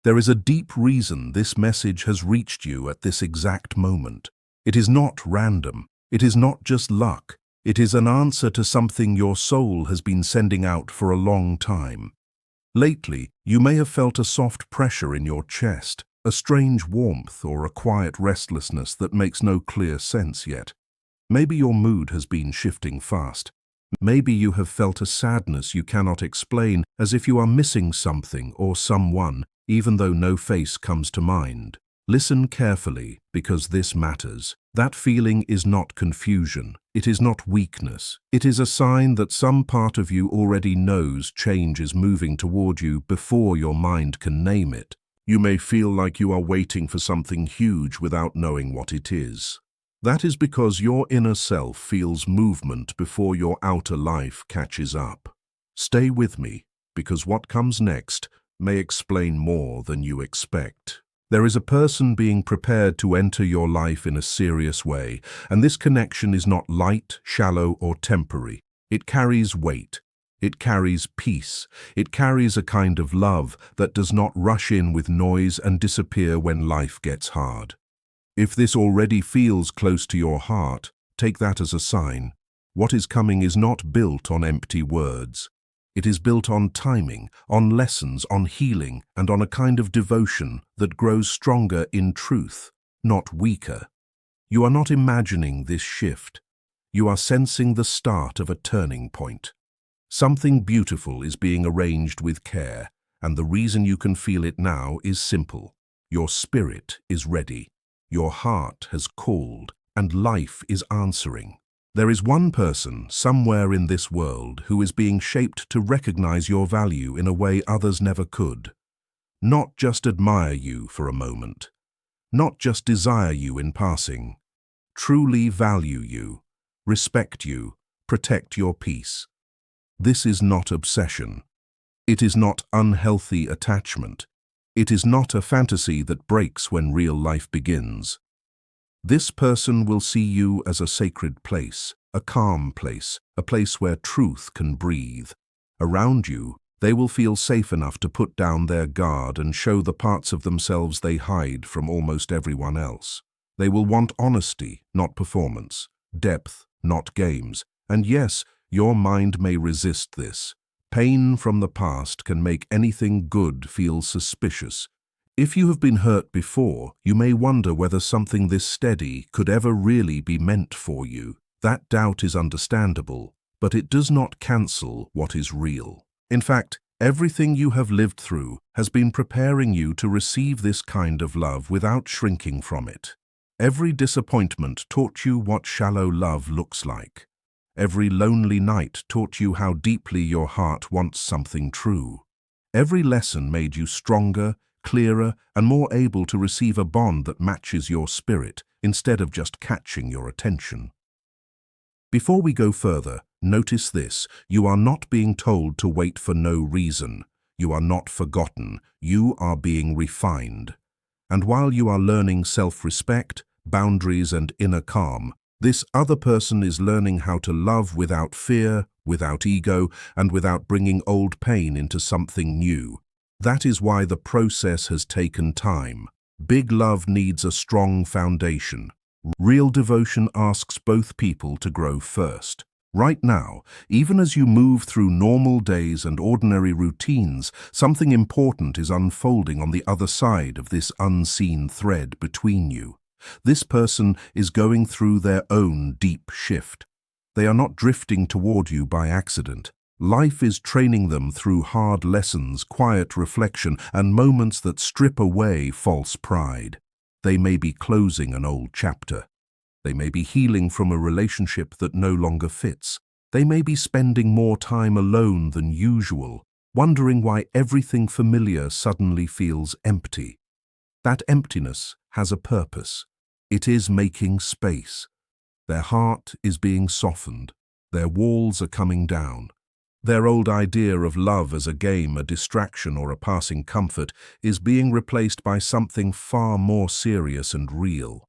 There is a deep reason this message has reached you at this exact moment. It is not random. It is not just luck. It is an answer to something your soul has been sending out for a long time. Lately, you may have felt a soft pressure in your chest, a strange warmth or a quiet restlessness that makes no clear sense yet. Maybe your mood has been shifting fast. Maybe you have felt a sadness you cannot explain, as if you are missing something or someone, even though no face comes to mind. Listen carefully, because this matters. That feeling is not confusion. It is not weakness. It is a sign that some part of you already knows change is moving toward you before your mind can name it. You may feel like you are waiting for something huge without knowing what it is. That is because your inner self feels movement before your outer life catches up. Stay with me, because what comes next may explain more than you expect. There is a person being prepared to enter your life in a serious way, and this connection is not light, shallow, or temporary. It carries weight. It carries peace. It carries a kind of love that does not rush in with noise and disappear when life gets hard. If this already feels close to your heart, take that as a sign. What is coming is not built on empty words. It is built on timing, on lessons, on healing, and on a kind of devotion that grows stronger in truth, not weaker. You are not imagining this shift. You are sensing the start of a turning point. Something beautiful is being arranged with care, and the reason you can feel it now is simple. Your spirit is ready. Your heart has called, and life is answering. There is one person somewhere in this world who is being shaped to recognize your value in a way others never could. Not just admire you for a moment. Not just desire you in passing. Truly value you, respect you, protect your peace. This is not obsession. It is not unhealthy attachment. It is not a fantasy that breaks when real life begins. This person will see you as a sacred place, a calm place, a place where truth can breathe. Around you, they will feel safe enough to put down their guard and show the parts of themselves they hide from almost everyone else. They will want honesty, not performance, depth, not games. And yes, your mind may resist this. Pain from the past can make anything good feel suspicious. If you have been hurt before, you may wonder whether something this steady could ever really be meant for you. That doubt is understandable, but it does not cancel what is real. In fact, everything you have lived through has been preparing you to receive this kind of love without shrinking from it. Every disappointment taught you what shallow love looks like. Every lonely night taught you how deeply your heart wants something true. Every lesson made you stronger, clearer, and more able to receive a bond that matches your spirit, instead of just catching your attention. Before we go further, notice this: you are not being told to wait for no reason. You are not forgotten. You are being refined. And while you are learning self-respect, boundaries, and inner calm, this other person is learning how to love without fear, without ego, and without bringing old pain into something new. That is why the process has taken time. Big love needs a strong foundation. Real devotion asks both people to grow first. Right now, even as you move through normal days and ordinary routines, something important is unfolding on the other side of this unseen thread between you. This person is going through their own deep shift. They are not drifting toward you by accident. Life is training them through hard lessons, quiet reflection, and moments that strip away false pride. They may be closing an old chapter. They may be healing from a relationship that no longer fits. They may be spending more time alone than usual, wondering why everything familiar suddenly feels empty. That emptiness has a purpose. It is making space. Their heart is being softened. Their walls are coming down. Their old idea of love as a game, a distraction, or a passing comfort is being replaced by something far more serious and real.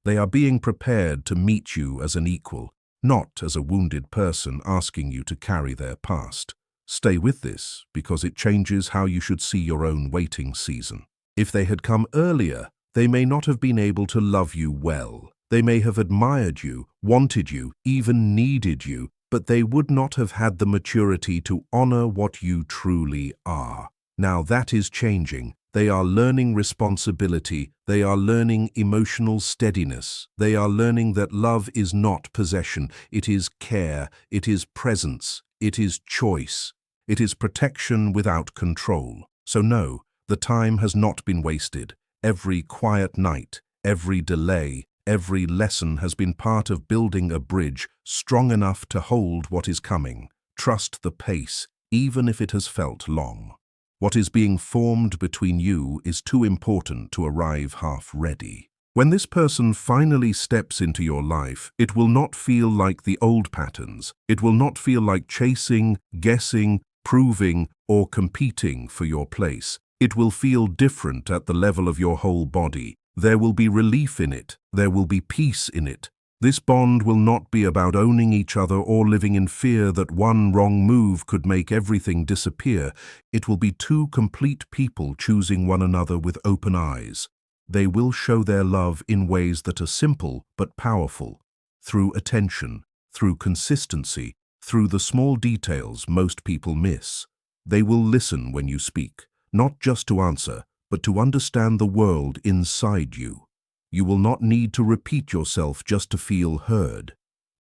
They are being prepared to meet you as an equal, not as a wounded person asking you to carry their past. Stay with this, because it changes how you should see your own waiting season. If they had come earlier, they may not have been able to love you well. They may have admired you, wanted you, even needed you, but they would not have had the maturity to honor what you truly are. Now that is changing. They are learning responsibility. They are learning emotional steadiness. They are learning that love is not possession. It is care. It is presence. It is choice. It is protection without control. So no, the time has not been wasted. Every quiet night, every delay, every lesson has been part of building a bridge strong enough to hold what is coming. Trust the pace, even if it has felt long. What is being formed between you is too important to arrive half-ready. When this person finally steps into your life, it will not feel like the old patterns. It will not feel like chasing, guessing, proving, or competing for your place. It will feel different at the level of your whole body. There will be relief in it. There will be peace in it. This bond will not be about owning each other or living in fear that one wrong move could make everything disappear. It will be two complete people choosing one another with open eyes. They will show their love in ways that are simple but powerful, through attention, through consistency, through the small details most people miss. They will listen when you speak, not just to answer, but to understand the world inside you. You will not need to repeat yourself just to feel heard.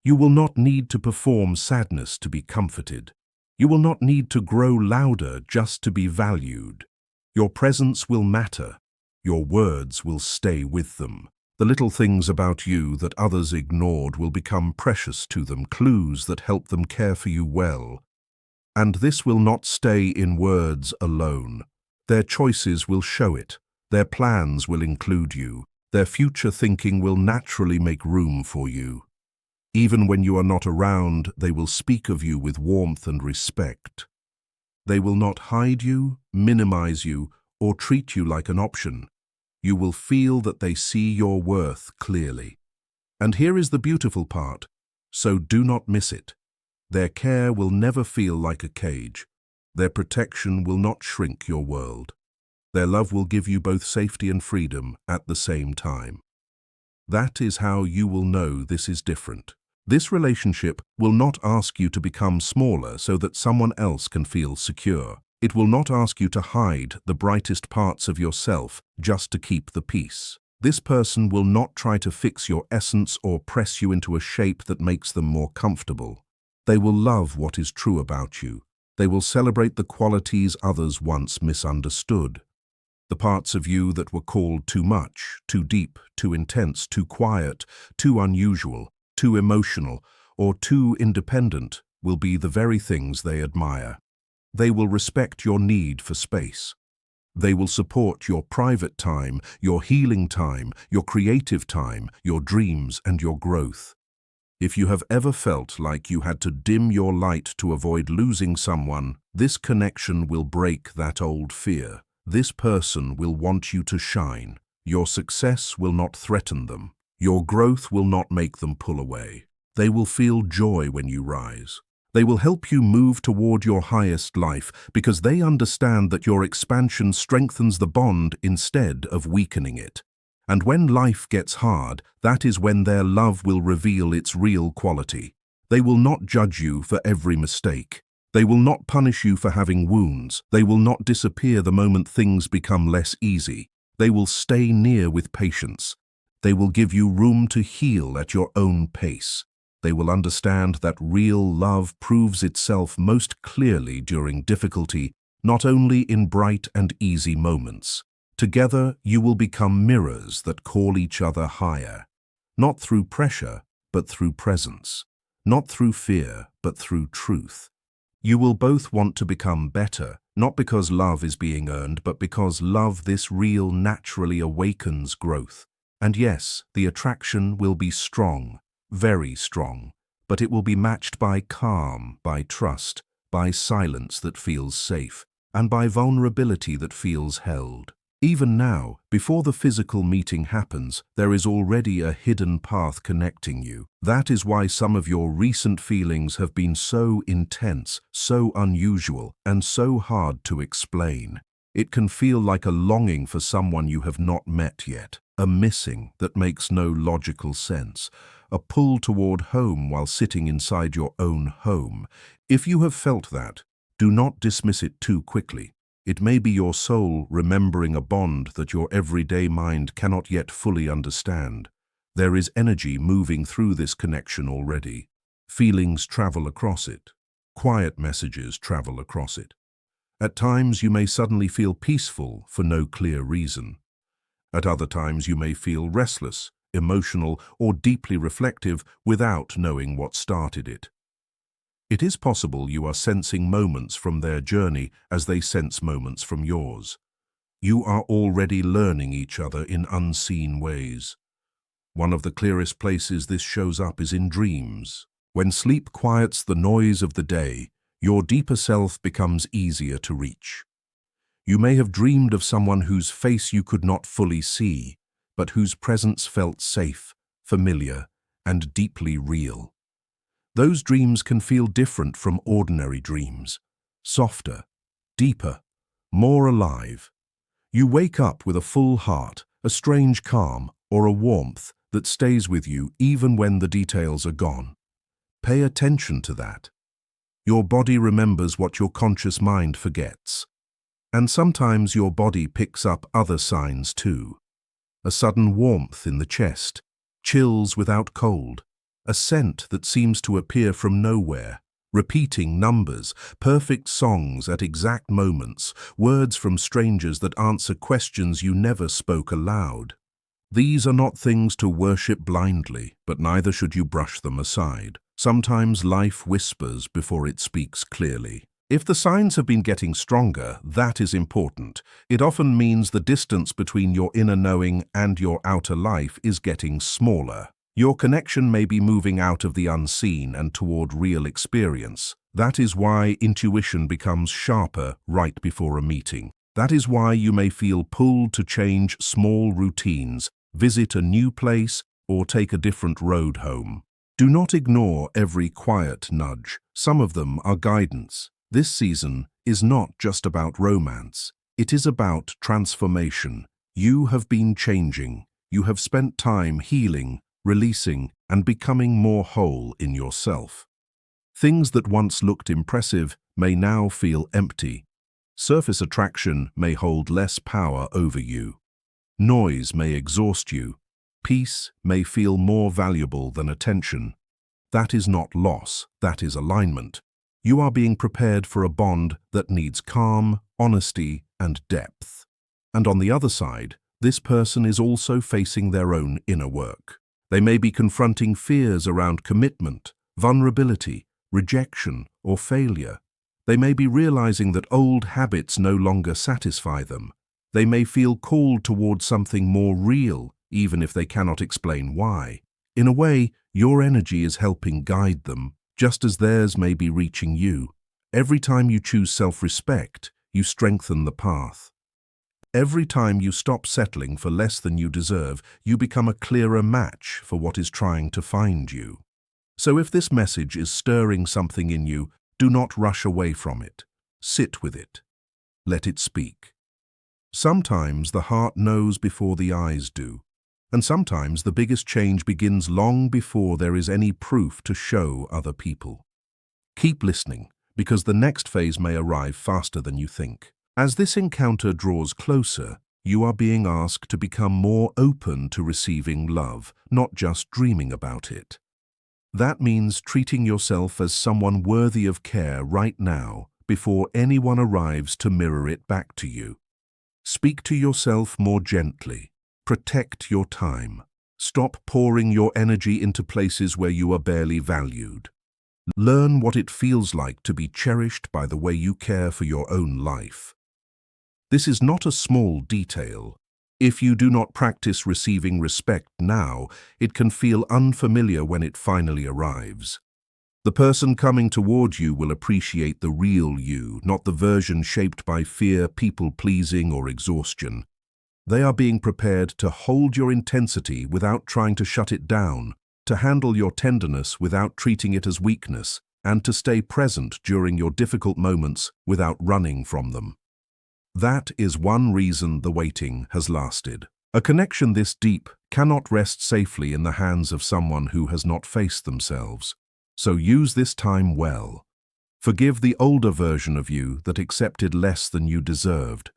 You will not need to perform sadness to be comforted. You will not need to grow louder just to be valued. Your presence will matter. Your words will stay with them. The little things about you that others ignored will become precious to them, clues that help them care for you well. And this will not stay in words alone. Their choices will show it. Their plans will include you. Their future thinking will naturally make room for you. Even when you are not around, they will speak of you with warmth and respect. They will not hide you, minimize you, or treat you like an option. You will feel that they see your worth clearly. And here is the beautiful part, so do not miss it. Their care will never feel like a cage. Their protection will not shrink your world. Their love will give you both safety and freedom at the same time. That is how you will know this is different. This relationship will not ask you to become smaller so that someone else can feel secure. It will not ask you to hide the brightest parts of yourself just to keep the peace. This person will not try to fix your essence or press you into a shape that makes them more comfortable. They will love what is true about you. They will celebrate the qualities others once misunderstood. The parts of you that were called too much, too deep, too intense, too quiet, too unusual, too emotional, or too independent will be the very things they admire. They will respect your need for space. They will support your private time, your healing time, your creative time, your dreams, and your growth. If you have ever felt like you had to dim your light to avoid losing someone, this connection will break that old fear. This person will want you to shine. Your success will not threaten them. Your growth will not make them pull away. They will feel joy when you rise. They will help you move toward your highest life because they understand that your expansion strengthens the bond instead of weakening it. And when life gets hard, that is when their love will reveal its real quality. They will not judge you for every mistake. They will not punish you for having wounds. They will not disappear the moment things become less easy. They will stay near with patience. They will give you room to heal at your own pace. They will understand that real love proves itself most clearly during difficulty, not only in bright and easy moments. Together, you will become mirrors that call each other higher, not through pressure, but through presence, not through fear, but through truth. You will both want to become better, not because love is being earned, but because love this real naturally awakens growth. And yes, the attraction will be strong, very strong, but it will be matched by calm, by trust, by silence that feels safe, and by vulnerability that feels held. Even now, before the physical meeting happens, there is already a hidden path connecting you. That is why some of your recent feelings have been so intense, so unusual, and so hard to explain. It can feel like a longing for someone you have not met yet, a missing that makes no logical sense, a pull toward home while sitting inside your own home. If you have felt that, do not dismiss it too quickly. It may be your soul remembering a bond that your everyday mind cannot yet fully understand. There is energy moving through this connection already. Feelings travel across it. Quiet messages travel across it. At times you may suddenly feel peaceful for no clear reason. At other times you may feel restless, emotional, or deeply reflective without knowing what started it. It is possible you are sensing moments from their journey as they sense moments from yours. You are already learning each other in unseen ways. One of the clearest places this shows up is in dreams. When sleep quiets the noise of the day, your deeper self becomes easier to reach. You may have dreamed of someone whose face you could not fully see, but whose presence felt safe, familiar, and deeply real. Those dreams can feel different from ordinary dreams, softer, deeper, more alive. You wake up with a full heart, a strange calm, or a warmth that stays with you even when the details are gone. Pay attention to that. Your body remembers what your conscious mind forgets. And sometimes your body picks up other signs too. A sudden warmth in the chest, chills without cold, a scent that seems to appear from nowhere, repeating numbers, perfect songs at exact moments, words from strangers that answer questions you never spoke aloud. These are not things to worship blindly, but neither should you brush them aside. Sometimes life whispers before it speaks clearly. If the signs have been getting stronger, that is important. It often means the distance between your inner knowing and your outer life is getting smaller. Your connection may be moving out of the unseen and toward real experience. That is why intuition becomes sharper right before a meeting. That is why you may feel pulled to change small routines, visit a new place, or take a different road home. Do not ignore every quiet nudge. Some of them are guidance. This season is not just about romance. It is about transformation. You have been changing. You have spent time healing, releasing, and becoming more whole in yourself. Things that once looked impressive may now feel empty. Surface attraction may hold less power over you. Noise may exhaust you. Peace may feel more valuable than attention. That is not loss, that is alignment. You are being prepared for a bond that needs calm, honesty, and depth. And on the other side, this person is also facing their own inner work. They may be confronting fears around commitment, vulnerability, rejection, or failure. They may be realizing that old habits no longer satisfy them. They may feel called toward something more real, even if they cannot explain why. In a way, your energy is helping guide them, just as theirs may be reaching you. Every time you choose self-respect, you strengthen the path. Every time you stop settling for less than you deserve, you become a clearer match for what is trying to find you. So if this message is stirring something in you, do not rush away from it. Sit with it. Let it speak. Sometimes the heart knows before the eyes do, and sometimes the biggest change begins long before there is any proof to show other people. Keep listening, because the next phase may arrive faster than you think. As this encounter draws closer, you are being asked to become more open to receiving love, not just dreaming about it. That means treating yourself as someone worthy of care right now, before anyone arrives to mirror it back to you. Speak to yourself more gently. Protect your time. Stop pouring your energy into places where you are barely valued. Learn what it feels like to be cherished by the way you care for your own life. This is not a small detail. If you do not practice receiving respect now, it can feel unfamiliar when it finally arrives. The person coming toward you will appreciate the real you, not the version shaped by fear, people-pleasing, or exhaustion. They are being prepared to hold your intensity without trying to shut it down, to handle your tenderness without treating it as weakness, and to stay present during your difficult moments without running from them. That is one reason the waiting has lasted. A connection this deep cannot rest safely in the hands of someone who has not faced themselves. So use this time well. Forgive the older version of you that accepted less than you deserved.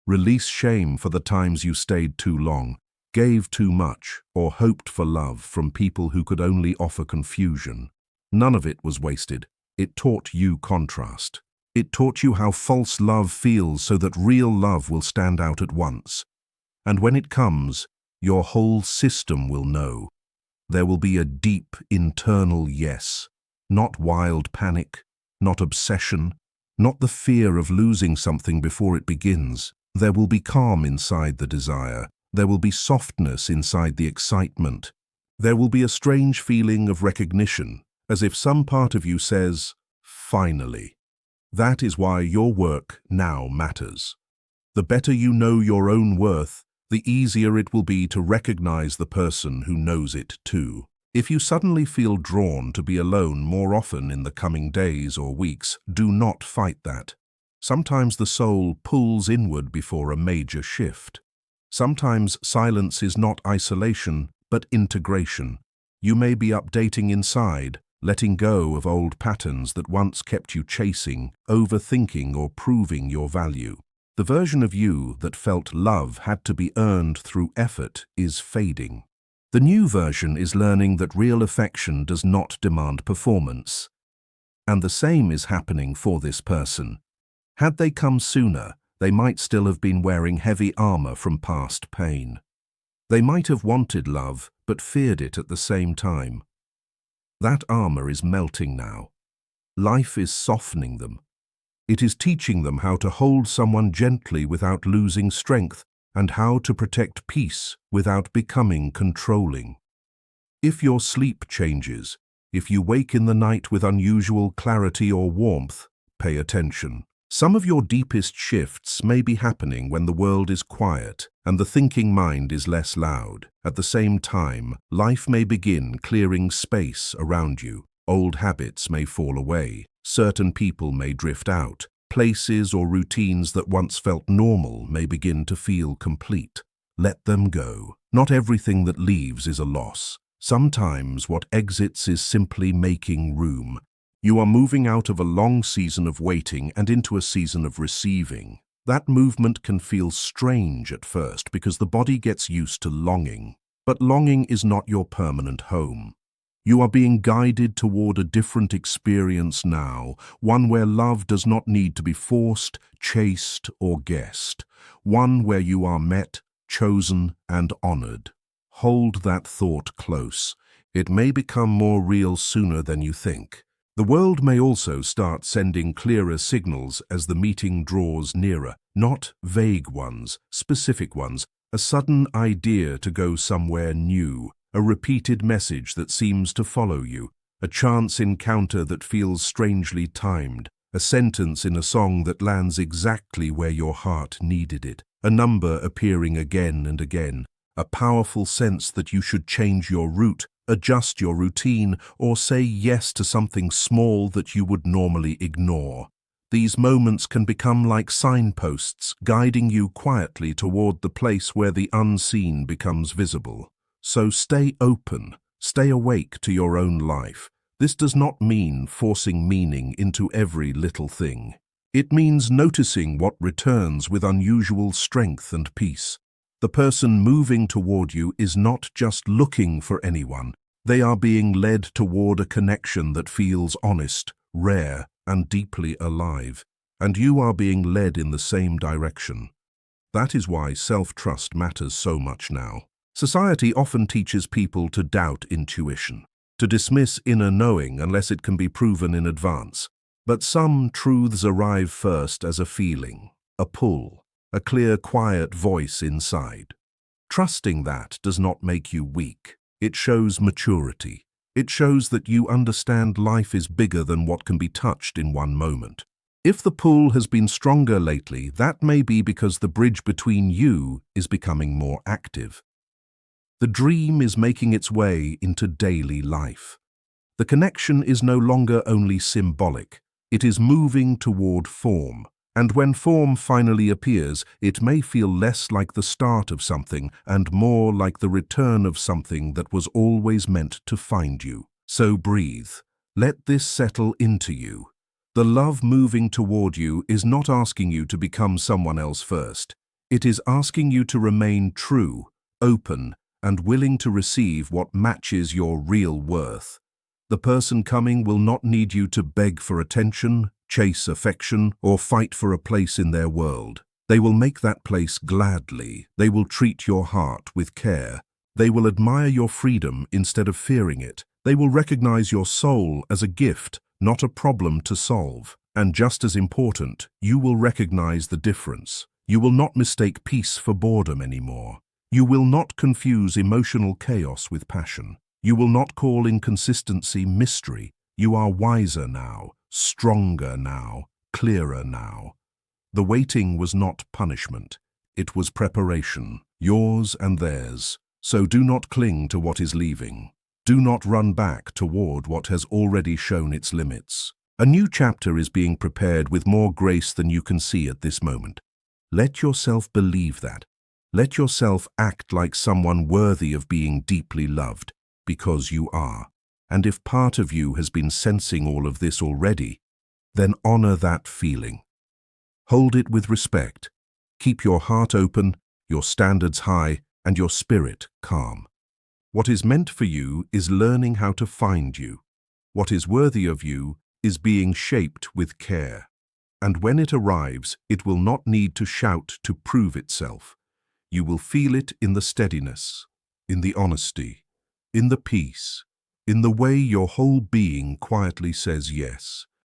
Release shame for the times you stayed too long, gave too much, or hoped for love from people who could only offer confusion. None of it was wasted. It taught you contrast. It taught you how false love feels so that real love will stand out at once. And when it comes, your whole system will know. There will be a deep internal yes, not wild panic, not obsession, not the fear of losing something before it begins. There will be calm inside the desire. There will be softness inside the excitement. There will be a strange feeling of recognition, as if some part of you says, finally. That is why your work now matters. The better you know your own worth, the easier it will be to recognize the person who knows it too. If you suddenly feel drawn to be alone more often in the coming days or weeks, do not fight that. Sometimes the soul pulls inward before a major shift. Sometimes silence is not isolation, but integration. You may be updating inside, letting go of old patterns that once kept you chasing, overthinking, or proving your value. The version of you that felt love had to be earned through effort is fading. The new version is learning that real affection does not demand performance. And the same is happening for this person. Had they come sooner, they might still have been wearing heavy armor from past pain. They might have wanted love, but feared it at the same time. That armor is melting now. Life is softening them. It is teaching them how to hold someone gently without losing strength, and how to protect peace without becoming controlling. If your sleep changes, if you wake in the night with unusual clarity or warmth, pay attention. Some of your deepest shifts may be happening when the world is quiet and the thinking mind is less loud. At the same time, life may begin clearing space around you. Old habits may fall away. Certain people may drift out. Places or routines that once felt normal may begin to feel complete. Let them go. Not everything that leaves is a loss. Sometimes what exits is simply making room. You are moving out of a long season of waiting and into a season of receiving. That movement can feel strange at first because the body gets used to longing. But longing is not your permanent home. You are being guided toward a different experience now, one where love does not need to be forced, chased, or guessed. One where you are met, chosen, and honored. Hold that thought close. It may become more real sooner than you think. The world may also start sending clearer signals as the meeting draws nearer, not vague ones, specific ones, a sudden idea to go somewhere new, a repeated message that seems to follow you, a chance encounter that feels strangely timed, a sentence in a song that lands exactly where your heart needed it, a number appearing again and again, a powerful sense that you should change your route, adjust your routine, or say yes to something small that you would normally ignore. These moments can become like signposts, guiding you quietly toward the place where the unseen becomes visible. So stay open, stay awake to your own life. This does not mean forcing meaning into every little thing. It means noticing what returns with unusual strength and peace. The person moving toward you is not just looking for anyone. They are being led toward a connection that feels honest, rare, and deeply alive. And you are being led in the same direction. That is why self-trust matters so much now. Society often teaches people to doubt intuition, to dismiss inner knowing unless it can be proven in advance. But some truths arrive first as a feeling, a pull, a clear, quiet voice inside. Trusting that does not make you weak. It shows maturity. It shows that you understand life is bigger than what can be touched in one moment. If the pull has been stronger lately, that may be because the bridge between you is becoming more active. The dream is making its way into daily life. The connection is no longer only symbolic, it is moving toward form. And when form finally appears, it may feel less like the start of something and more like the return of something that was always meant to find you. So breathe. Let this settle into you. The love moving toward you is not asking you to become someone else first. It is asking you to remain true, open, and willing to receive what matches your real worth. The person coming will not need you to beg for attention, chase affection, or fight for a place in their world. They will make that place gladly. They will treat your heart with care. They will admire your freedom instead of fearing it. They will recognize your soul as a gift, not a problem to solve. And just as important, you will recognize the difference. You will not mistake peace for boredom anymore. You will not confuse emotional chaos with passion. You will not call inconsistency mystery. You are wiser now, stronger now, clearer now. The waiting was not punishment. It was preparation, yours and theirs. So do not cling to what is leaving. Do not run back toward what has already shown its limits. A new chapter is being prepared with more grace than you can see at this moment. Let yourself believe that. Let yourself act like someone worthy of being deeply loved, because you are. And if part of you has been sensing all of this already, then honor that feeling. Hold it with respect. Keep your heart open, your standards high, and your spirit calm. What is meant for you is learning how to find you. What is worthy of you is being shaped with care. And when it arrives, it will not need to shout to prove itself. You will feel it in the steadiness, in the honesty, in the peace, in the way your whole being quietly says yes.